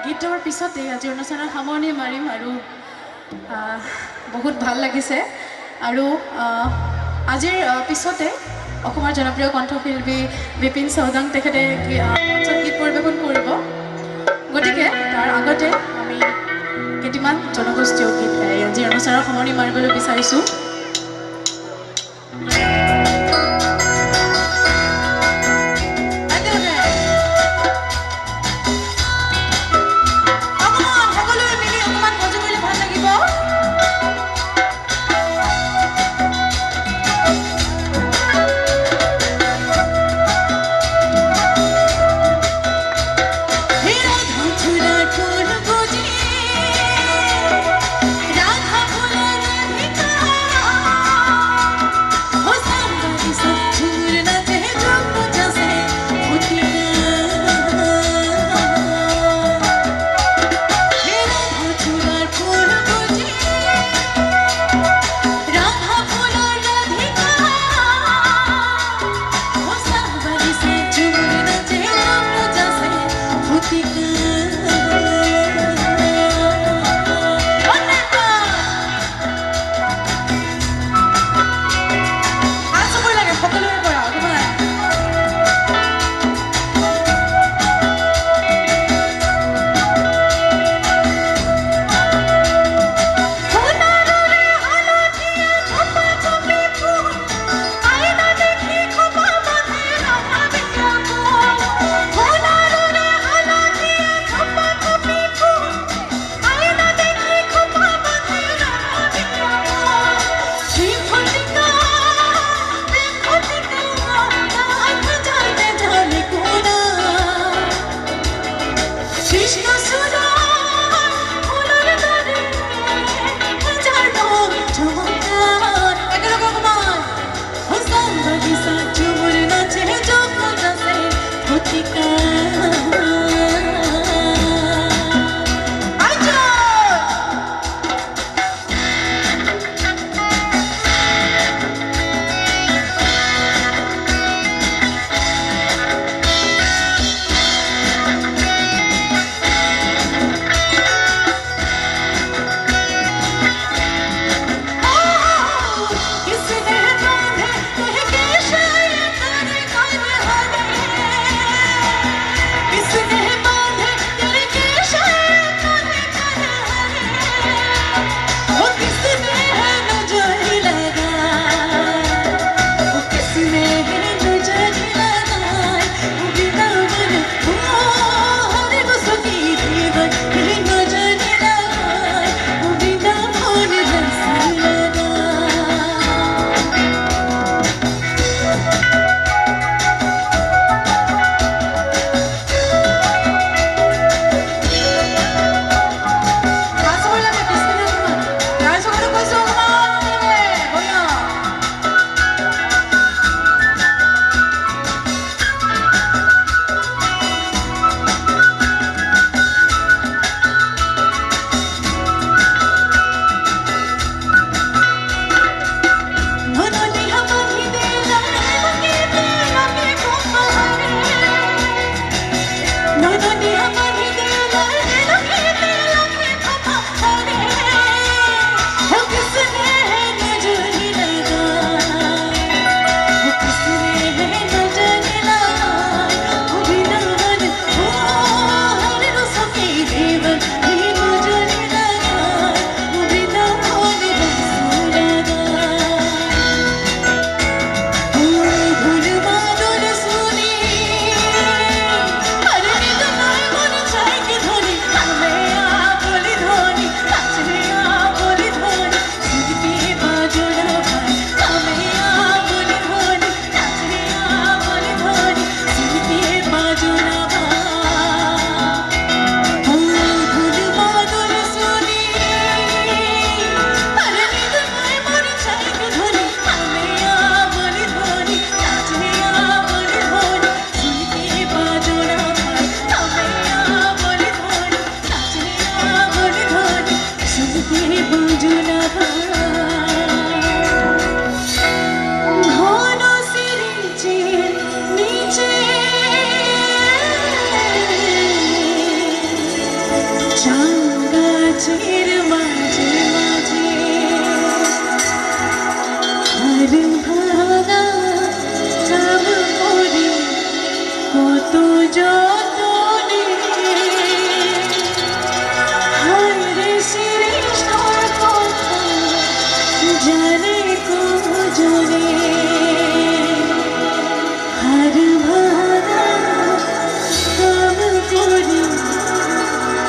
গীতৰ পিছতে আজিৰ অনুষ্ঠানৰ সামৰণি মাৰিম আৰু বহুত ভাল লাগিছে আৰু আজিৰ পিছতে অসমৰ জনপ্ৰিয় কণ্ঠশিল্পী বিপিন চৌদাং তেখেতে গীত পৰিৱেশন কৰিব গতিকে তাৰ আগতে আমি কেইটামান জনগোষ্ঠীয় গীত আজিৰ অনুষ্ঠানৰ সামৰণি মাৰিবলৈ বিচাৰিছোঁ চাঙ্গাচির মাঝে মাঝে হার ভাঙা কাম করে কত যতনে হায়রে সৃষ্টির কথা জানে কজনে হার ভাঙা কাম করে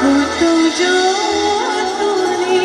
কত যতনে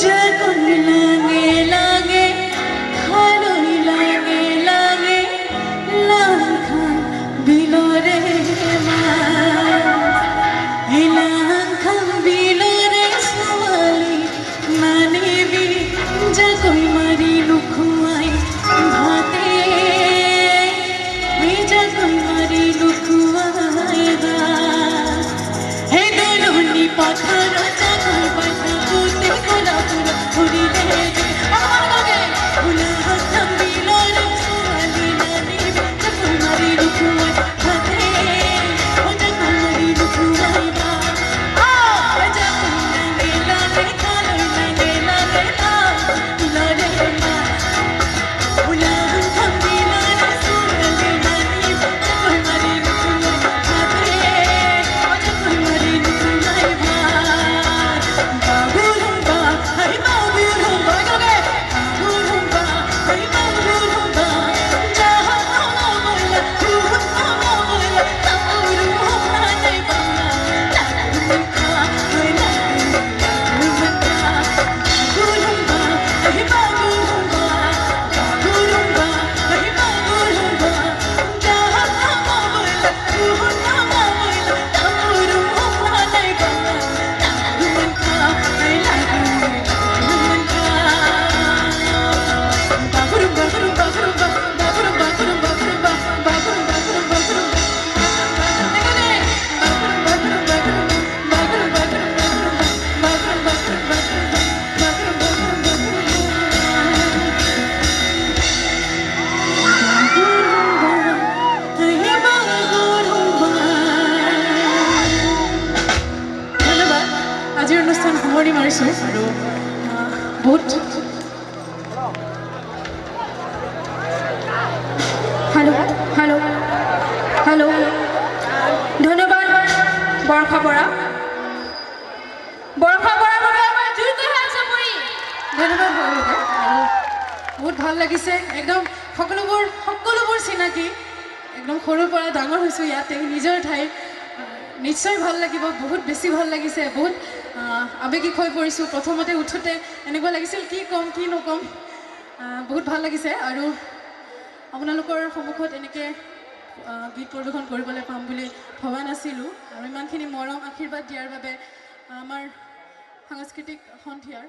জাগনি লাগে লাগে খালৈ লাগে লাগে লাংখান বিলৰে লাংখান বিলৰে ছোৱালী মানিবি জাকৈ মাৰি লুকুৱাই ভাতে জাকৈ মাৰি লুকুৱাই হে দলনি পথাৰ জাকৈ বান্ধা গোটে গোলাপুৰ ফুৰিলে লাংখান বিলৰে ছোৱালী মানিবি জাকৈ মাৰি লুকুৱাই ভাতে জাকৈ মাৰি লুকুৱাই আজিৰ অনুষ্ঠান সামৰণি মাৰিছোঁ আৰু বহুত হেল্ল' হেল্ল' হেল্ল' ধন্যবাদ বৰ্ষা বৰা ধন্যবাদ আৰু বহুত ভাল লাগিছে একদম সকলোবোৰ চিনাকি একদম সৰুৰ পৰা ডাঙৰ হৈছোঁ ইয়াতে নিজৰ ঠাইত নিশ্চয় ভাল লাগিব বহুত বেছি ভাল লাগিছে বহুত আৱেগিক হৈ পৰিছোঁ প্ৰথমতে উঠোঁতে এনেকুৱা লাগিছিল কি ক'ম কি নক'ম বহুত ভাল লাগিছে আৰু আপোনালোকৰ সন্মুখত এনেকৈ গীত পৰিৱেশন কৰিবলৈ পাম বুলি ভবা নাছিলোঁ আৰু ইমানখিনি মৰম আশীৰ্বাদ দিয়াৰ বাবে আমাৰ সাংস্কৃতিক সন্ধিয়াৰ